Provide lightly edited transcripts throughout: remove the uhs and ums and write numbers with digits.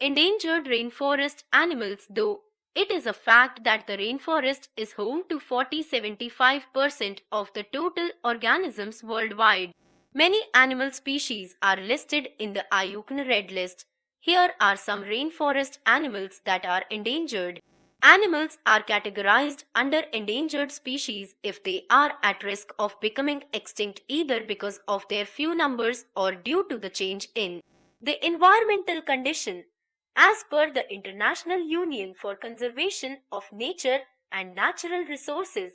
endangered rainforest animals, though it is a fact that the rainforest is home to 40-75% of the total organisms worldwide. Many animal species are listed in the IUCN Red List. Here are some rainforest animals that are endangered. Animals are categorized under endangered species if they are at risk of becoming extinct either because of their few numbers or due to the change in the environmental condition. As per the International Union for Conservation of Nature and Natural Resources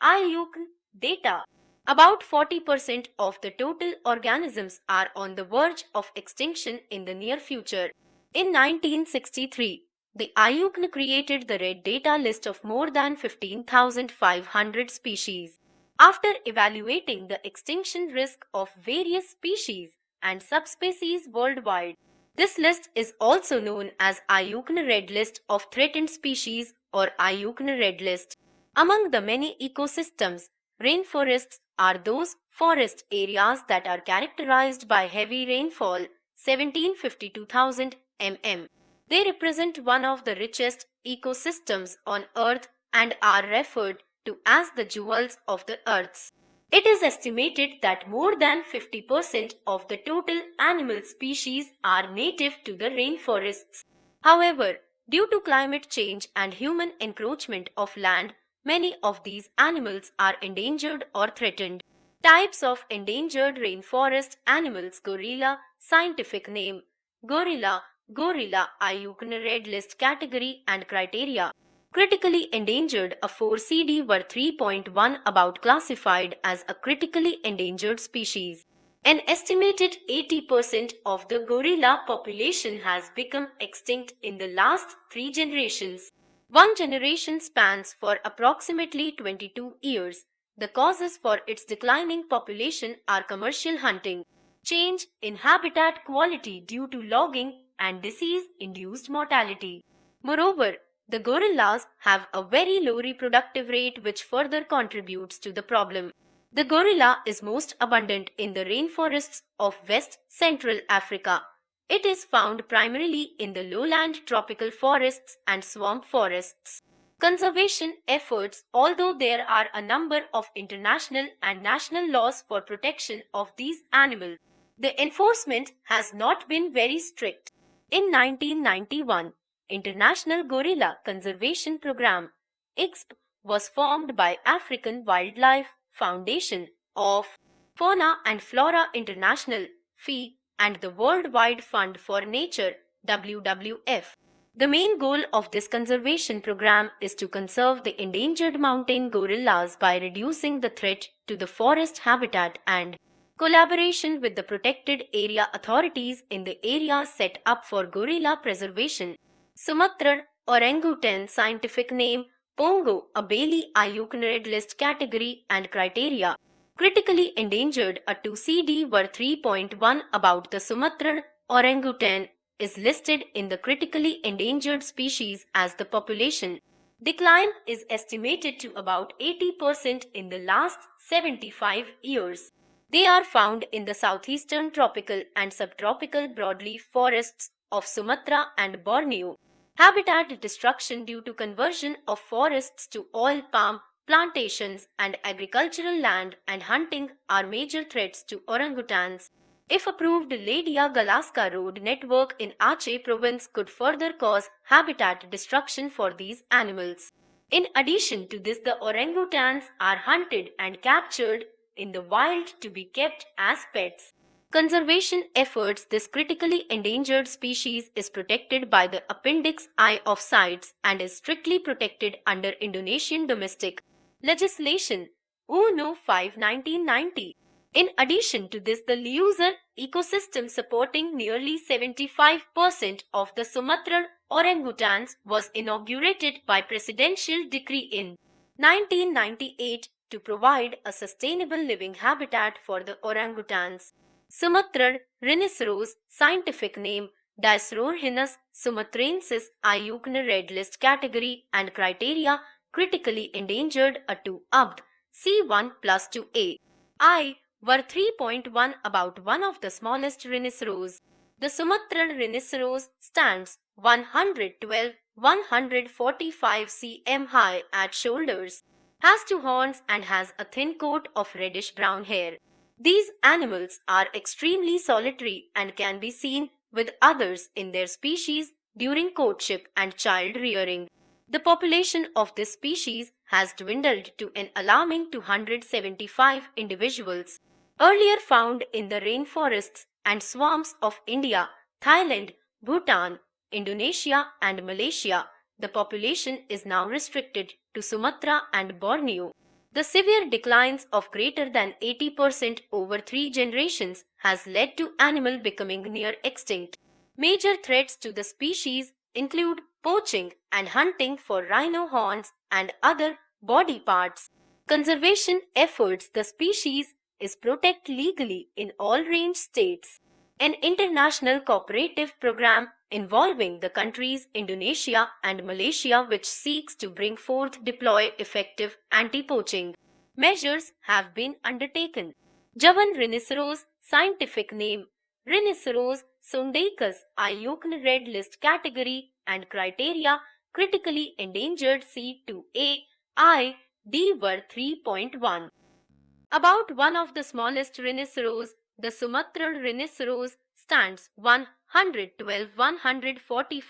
(IUCN) data, about 40% of the total organisms are on the verge of extinction in the near future. In 1963, the IUCN created the Red Data list of more than 15,500 species. After evaluating the extinction risk of various species and subspecies worldwide, this list is also known as IUCN Red List of Threatened Species or IUCN Red List. Among the many ecosystems, rainforests are those forest areas that are characterized by heavy rainfall, 1752,000 mm. They represent one of the richest ecosystems on Earth and are referred to as the jewels of the Earth. It is estimated that more than 50% of the total animal species are native to the rainforests. However, due to climate change and human encroachment of land, many of these animals are endangered or threatened. Types of endangered rainforest animals: gorilla, scientific name gorilla, gorilla, IUCN Red List category and criteria. Critically endangered, a 4CD were 3.1 about classified as a critically endangered species. An estimated 80% of the gorilla population has become extinct in the last 3 generations. One generation spans for approximately 22 years. The causes for its declining population are commercial hunting, change in habitat quality due to logging, and disease-induced mortality. Moreover, the gorillas have a very low reproductive rate which further contributes to the problem. The gorilla is most abundant in the rainforests of West Central Africa. It is found primarily in the lowland tropical forests and swamp forests. Conservation efforts: although there are a number of international and national laws for protection of these animals, the enforcement has not been very strict. In 1991, International Gorilla Conservation Program (ICSP) was formed by African Wildlife Foundation of Fauna and Flora International (FI) and the World Wide Fund for Nature (WWF). The main goal of this conservation program is to conserve the endangered mountain gorillas by reducing the threat to the forest habitat and collaboration with the protected area authorities in the areas set up for gorilla preservation. Sumatra orangutan, scientific name Pongo, a Bailey, IUCN Red List category and criteria. Critically endangered, a 2CD were 3.1 about the Sumatran orangutan is listed in the critically endangered species as the population decline is estimated to about 80% in the last 75 years. They are found in the southeastern tropical and subtropical broadleaf forests of Sumatra and Borneo. Habitat destruction due to conversion of forests to oil palm plantations and agricultural land and hunting are major threats to orangutans. If approved, Ladia-Galaska Road network in Aceh province could further cause habitat destruction for these animals. In addition to this, the orangutans are hunted and captured in the wild to be kept as pets. Conservation efforts: this critically endangered species is protected by the Appendix I of CITES and is strictly protected under Indonesian domestic legislation UNO 5 1990. In addition to this, the Leuser ecosystem supporting nearly 75% of the Sumatran orangutans was inaugurated by presidential decree in 1998 to provide a sustainable living habitat for the orangutans. Sumatran rhinoceros, scientific name Dicerorhinus sumatrensis, IUCN Red List category and criteria: critically endangered, a 2 UBD, C1 plus 2A. I were 3.1 about one of the smallest rhinoceros. The Sumatran rhinoceros stands 112-145 cm high at shoulders, has two horns and has a thin coat of reddish-brown hair. These animals are extremely solitary and can be seen with others in their species during courtship and child rearing. The population of this species has dwindled to an alarming 275 individuals. Earlier found in the rainforests and swamps of India, Thailand, Bhutan, Indonesia, and Malaysia, the population is now restricted to Sumatra and Borneo. The severe declines of greater than 80% over 3 generations has led to animal becoming near extinct. Major threats to the species include poaching and hunting for rhino horns and other body parts. Conservation efforts the species is protected legally in all range states. An international cooperative program involving the countries Indonesia and Malaysia which seeks to bring forth deploy effective anti-poaching measures have been undertaken. Javan rhinoceros, scientific name Rhinoceros sundaicus, IUCN Red List category and criteria critically endangered C2A I D were 3.1. About one of the smallest rhinoceros, the Sumatran rhinoceros stands 112-145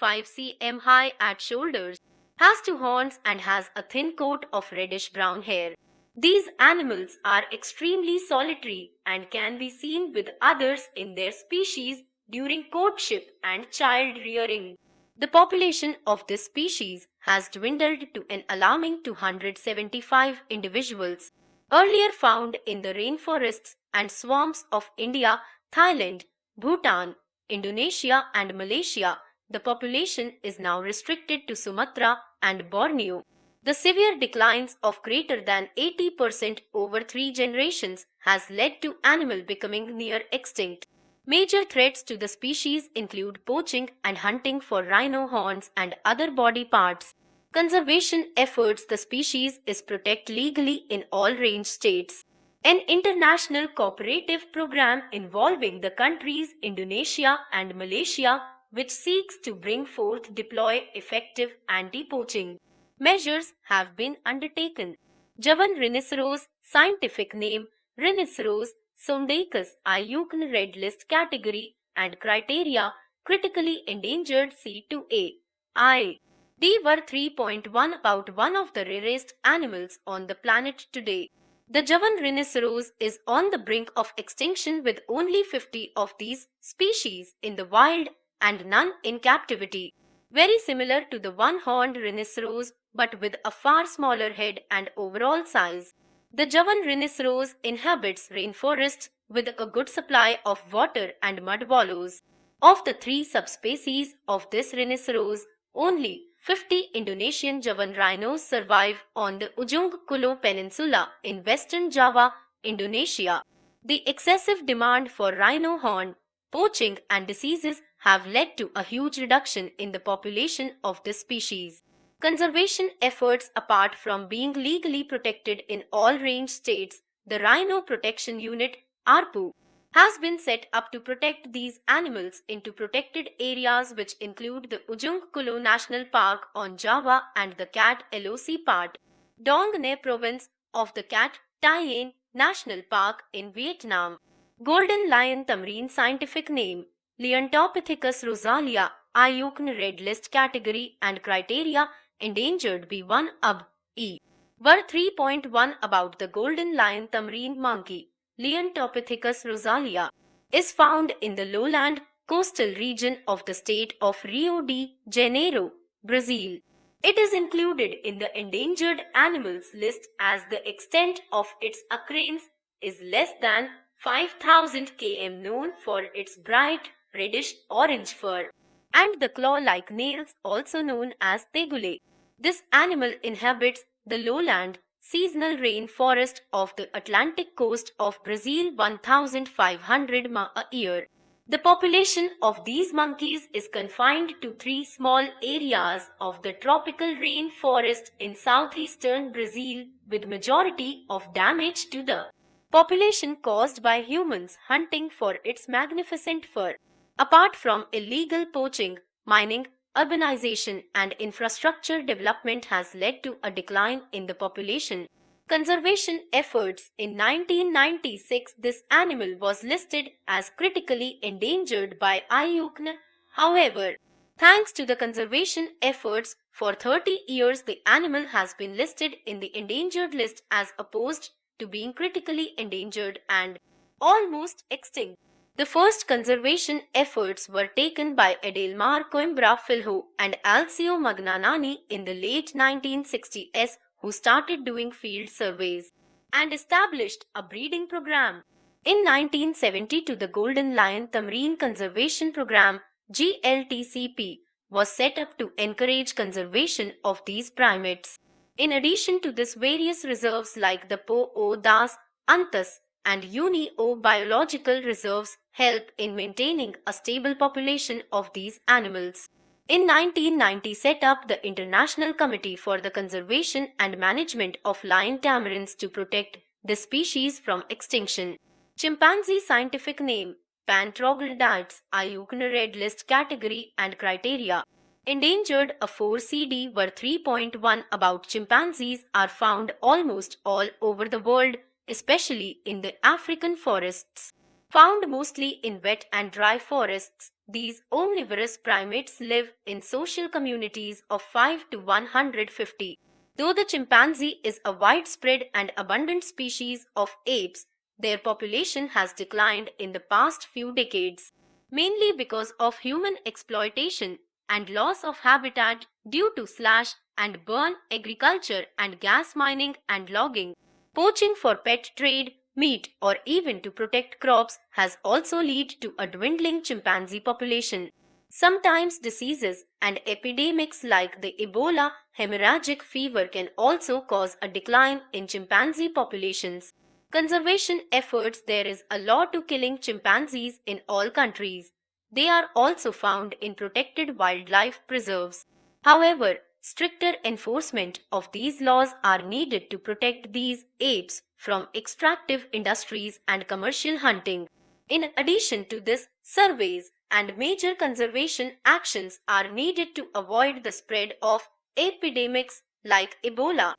cm high at shoulders, has two horns and has a thin coat of reddish-brown hair. These animals are extremely solitary and can be seen with others in their species during courtship and child rearing. The population of this species has dwindled to an alarming 275 individuals. Earlier found in the rainforests and swamps of India, Thailand, Bhutan, Indonesia, and Malaysia, the population is now restricted to Sumatra and Borneo. The severe declines of greater than 80% over 3 generations has led to animal becoming near extinct. Major threats to the species include poaching and hunting for rhino horns and other body parts. Conservation efforts the species is protected legally in all range states. An international cooperative program involving the countries Indonesia and Malaysia which seeks to bring forth deploy effective anti-poaching measures have been undertaken. Javan rhinoceros, scientific name Rhinoceros sundaicus, IUCN Red List category and criteria critically endangered C2A I D were 3.1 about one of the rarest animals on the planet today. The Javan rhinoceros is on the brink of extinction with only 50 of these species in the wild and none in captivity. Very similar to the one-horned rhinoceros but with a far smaller head and overall size. The Javan rhinoceros inhabits rainforests with a good supply of water and mud wallows. Of the 3 subspecies of this rhinoceros, only 50 Indonesian Javan rhinos survive on the Ujung Kulon Peninsula in western Java, Indonesia. The excessive demand for rhino horn, poaching and diseases have led to a huge reduction in the population of this species. Conservation efforts apart from being legally protected in all range states, the Rhino Protection Unit, ARPU, has been set up to protect these animals into protected areas which include the Ujung Kulon National Park on Java and the Cat LOC part, Dong Nai province of the Cat Tien National Park in Vietnam. Golden lion tamarin scientific name, Leontopithecus rosalia, IUCN Red List category and criteria endangered B1 UB E. Were 3.1 about the golden lion tamarin monkey, Leontopithecus rosalia, is found in the lowland coastal region of the state of Rio de Janeiro, Brazil. It is included in the endangered animals list as the extent of its occurrence is less than 5,000 km, known for its bright reddish orange fur and the claw-like nails also known as tegule. This animal inhabits the lowland seasonal rainforest of the Atlantic coast of Brazil 1,500 ma a year. The population of these monkeys is confined to 3 small areas of the tropical rainforest in southeastern Brazil, with majority of damage to the population caused by humans hunting for its magnificent fur. Apart from illegal poaching, mining, urbanization, and infrastructure development has led to a decline in the population. Conservation efforts. In 1996, this animal was listed as critically endangered by IUCN. However, thanks to the conservation efforts, for 30 years the animal has been listed in the endangered list as opposed to being critically endangered and almost extinct. The first conservation efforts were taken by Edelmar Coimbra Filho and Alcio Magnanani in the late 1960s, who started doing field surveys and established a breeding program. In 1972, the Golden Lion Tamarine Conservation Program (GLTCP) was set up to encourage conservation of these primates. In addition to this, various reserves like the Po Das, Antas, and UNIO biological reserves help in maintaining a stable population of these animals. In 1990, set up the International Committee for the Conservation and Management of Lion Tamarins to protect this species from extinction. Chimpanzee scientific name Pan troglodytes, IUCN Red List category and criteria. Endangered a 4CD were 3.1. About chimpanzees are found almost all over the world, especially in the African forests. Found mostly in wet and dry forests, these omnivorous primates live in social communities of 5 to 150. Though the chimpanzee is a widespread and abundant species of apes, their population has declined in the past few decades, mainly because of human exploitation and loss of habitat due to slash and burn agriculture and gas mining and logging. Poaching for pet trade, meat, or even to protect crops has also led to a dwindling chimpanzee population. Sometimes diseases and epidemics like the Ebola hemorrhagic fever can also cause a decline in chimpanzee populations. Conservation efforts. There is a law to killing chimpanzees in all countries. They are also found in protected wildlife preserves. However, stricter enforcement of these laws are needed to protect these apes from extractive industries and commercial hunting. In addition to this, surveys and major conservation actions are needed to avoid the spread of epidemics like Ebola.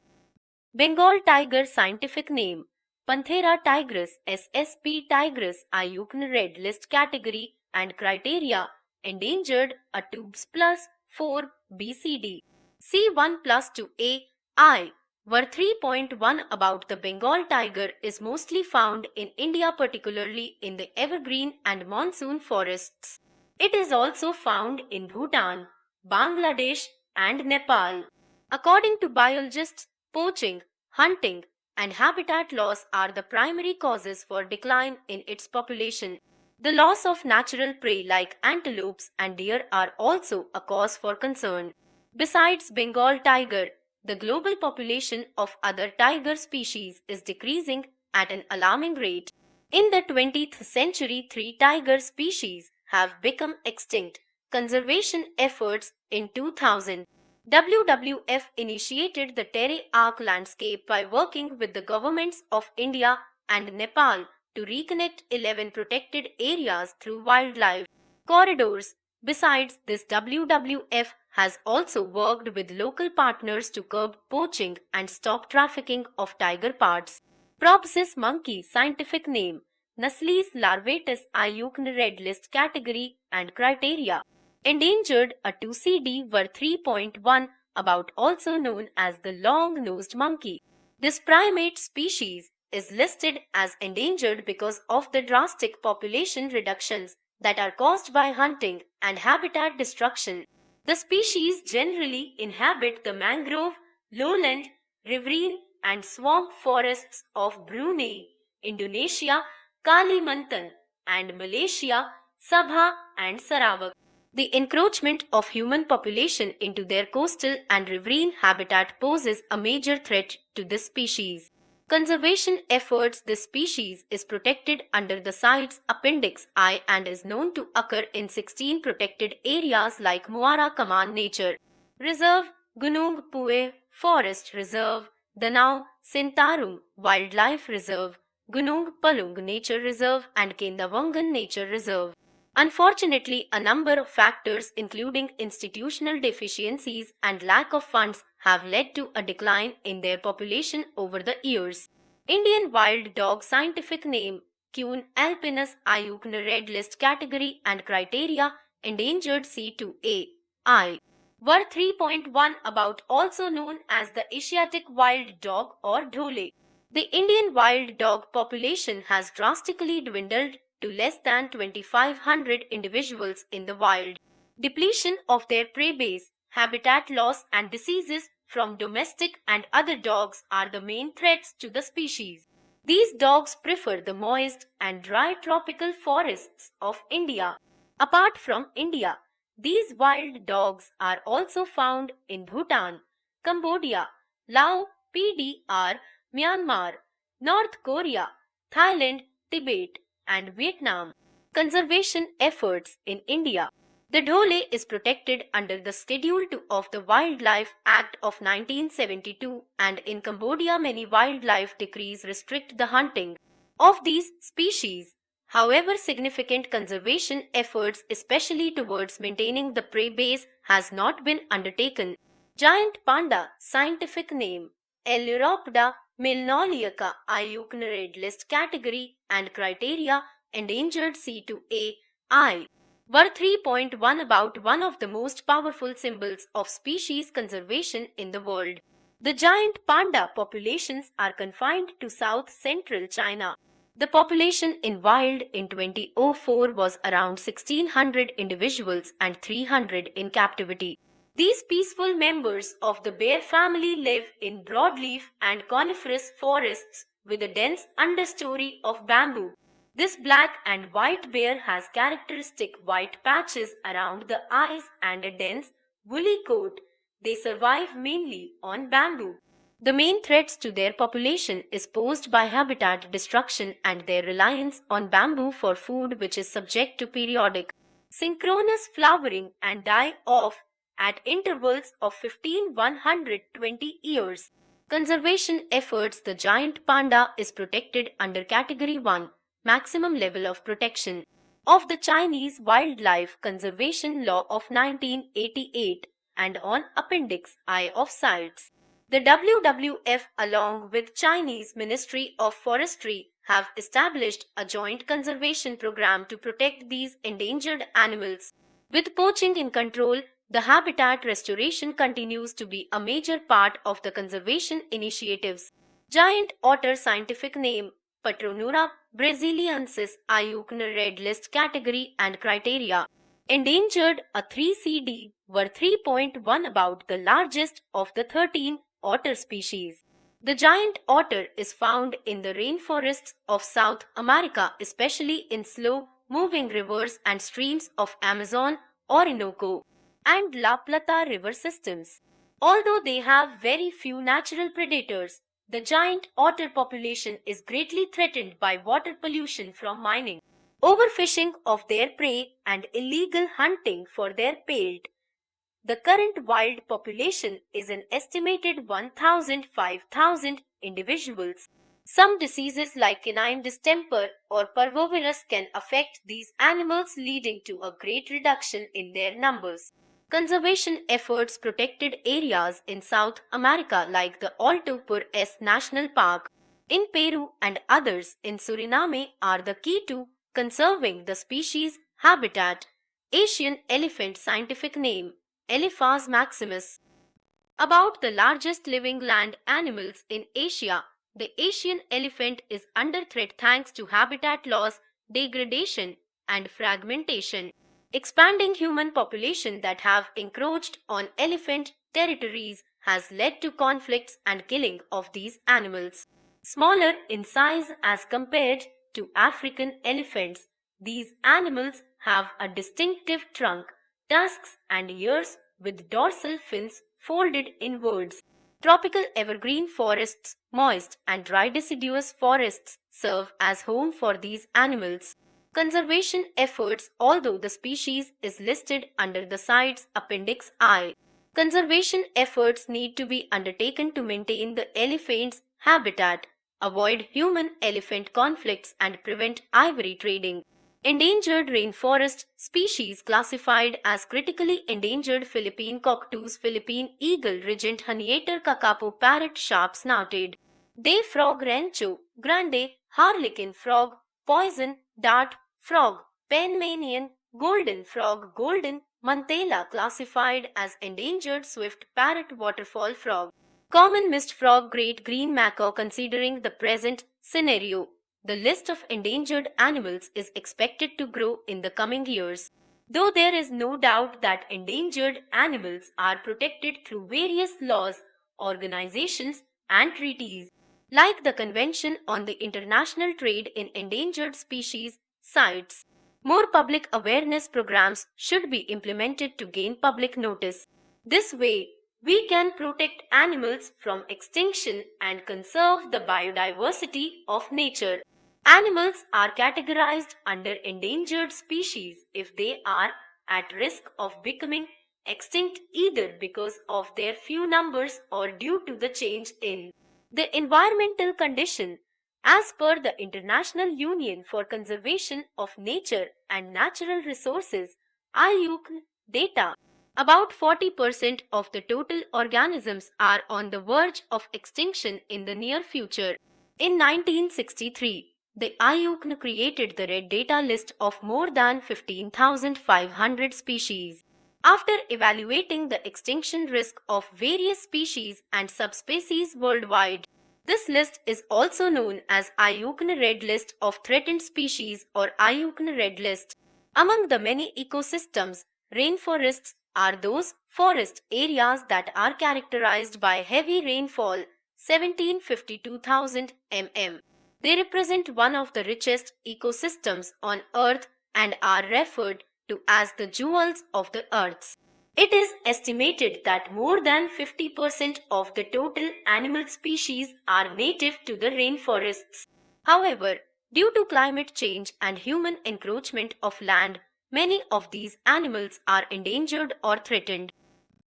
Bengal tiger scientific name Panthera tigris SSP tigris IUCN Red List category and criteria. Endangered a 2 plus 4 BCD. C1 plus 2A I were 3.1. About the Bengal tiger is mostly found in India, particularly in the evergreen and monsoon forests. It is also found in Bhutan, Bangladesh, and Nepal. According to biologists, poaching, hunting, and habitat loss are the primary causes for decline in its population. The loss of natural prey like antelopes and deer are also a cause for concern. Besides Bengal tiger, the global population of other tiger species is decreasing at an alarming rate. In the 20th century, 3 tiger species have become extinct. Conservation efforts. In 2000, WWF initiated the Terre Arc landscape by working with the governments of India and Nepal to reconnect 11 protected areas through wildlife corridors. Besides this, WWF has also worked with local partners to curb poaching and stop trafficking of tiger parts. Proboscis monkey scientific name Naslis larvatus IUCN Red List category and criteria. Endangered a 2CD were 3.1. About also known as the long-nosed monkey. This primate species is listed as endangered because of the drastic population reductions that are caused by hunting and habitat destruction. The species generally inhabit the mangrove, lowland, riverine, and swamp forests of Brunei, Indonesia, Kalimantan, and Malaysia, Sabah, and Sarawak. The encroachment of human population into their coastal and riverine habitat poses a major threat to this species. Conservation efforts. This species is protected under the CITES Appendix I and is known to occur in 16 protected areas like Muara Kaman Nature Reserve, Gunung Pue Forest Reserve, Danau Sintarum Wildlife Reserve, Gunung Palung Nature Reserve, and Kendawangan Nature Reserve. Unfortunately, a number of factors, including institutional deficiencies and lack of funds, have led to a decline in their population over the years. Indian wild dog scientific name Cune alpinus iucne red list category and criteria endangered C2A I were 3.1 about, also known as the Asiatic wild dog or dhole. The Indian wild dog population has drastically dwindled to less than 2,500 individuals in the wild. Depletion of their prey base, habitat loss, and diseases from domestic and other dogs are the main threats to the species. These dogs prefer the moist and dry tropical forests of India. Apart from India, these wild dogs are also found in Bhutan, Cambodia, Laos, PDR, Myanmar, North Korea, Thailand, Tibet, and Vietnam. Conservation efforts in India. The dhole is protected under the Schedule 2 of the Wildlife Act of 1972, and in Cambodia many wildlife decrees restrict the hunting of these species. However, significant conservation efforts, especially towards maintaining the prey base, has not been undertaken. Giant panda, scientific name Ailuropda milnoliaca iucne red list category and criteria endangered C2A I were 3.1 about, one of the most powerful symbols of species conservation in the world. The giant panda populations are confined to south central China. The population in wild in 2004 was around 1600 individuals and 300 in captivity. These peaceful members of the bear family live in broadleaf and coniferous forests with a dense understory of bamboo. This black and white bear has characteristic white patches around the eyes and a dense, woolly coat. They survive mainly on bamboo. The main threats to their population is posed by habitat destruction and their reliance on bamboo for food, which is subject to periodic synchronous flowering and die off at intervals of 15-120 years. Conservation efforts. The giant panda is protected under Category 1, maximum level of protection, of the Chinese Wildlife Conservation Law of 1988 and on Appendix I of CITES. The WWF, along with Chinese Ministry of Forestry, have established a joint conservation program to protect these endangered animals. With poaching in control, the habitat restoration continues to be a major part of the conservation initiatives. Giant otter, scientific name Patronura brasiliensis iucne red list category and criteria. Endangered, a 3CD, were 3.1 about, the largest of the 13 otter species. The giant otter is found in the rainforests of South America, especially in slow-moving rivers and streams of Amazon, Orinoco, and La Plata river systems. Although they have very few natural predators, the giant otter population is greatly threatened by water pollution from mining, overfishing of their prey, and illegal hunting for their pelt. The current wild population is an estimated 1,000-5,000 individuals. Some diseases like canine distemper or parvovirus can affect these animals, leading to a great reduction in their numbers. Conservation efforts. Protected areas in South America like the Alto Purés National Park in Peru and others in Suriname are the key to conserving the species habitat. Asian elephant, scientific name Elephas maximus. About the largest living land animals in Asia, the Asian elephant is under threat thanks to habitat loss, degradation, and fragmentation. Expanding human population that have encroached on elephant territories has led to conflicts and killing of these animals. Smaller in size as compared to African elephants, these animals have a distinctive trunk, tusks, and ears with dorsal fins folded inwards. Tropical evergreen forests, moist and dry deciduous forests serve as home for these animals. Conservation efforts. Although the species is listed under the CITES Appendix I, conservation efforts need to be undertaken to maintain the elephant's habitat, avoid human-elephant conflicts, and prevent ivory trading. Endangered rainforest species classified as critically endangered: Philippine cockatoos, Philippine eagle, regent honeyeater, kakapo parrot, sharp-snouted day frog, rancho grande, harlequin frog, poison dart frog, Panamanian golden frog, golden mantela classified as endangered, swift parrot, waterfall frog, common mist frog, great green macaw. Considering the present scenario, the list of endangered animals is expected to grow in the coming years. Though there is no doubt that endangered animals are protected through various laws, organizations, and treaties, like the Convention on the International Trade in Endangered Species (CITES. More public awareness programs should be implemented to gain public notice. This way, we can protect animals from extinction and conserve the biodiversity of nature. Animals are categorized under endangered species if they are at risk of becoming extinct either because of their few numbers or due to the change in the environmental condition. As per the International Union for Conservation of Nature and Natural Resources (IUCN) data, about 40% of the total organisms are on the verge of extinction in the near future. In 1963, the IUCN created the Red Data list of more than 15,500 species. After evaluating the extinction risk of various species and subspecies worldwide, this list is also known as IUCN Red List of Threatened Species or IUCN Red List. Among the many ecosystems, rainforests are those forest areas that are characterized by heavy rainfall, 1752,000 mm. They represent one of the richest ecosystems on Earth and are referred to as the jewels of the earth. It is estimated that more than 50% of the total animal species are native to the rainforests. However, due to climate change and human encroachment of land, many of these animals are endangered or threatened.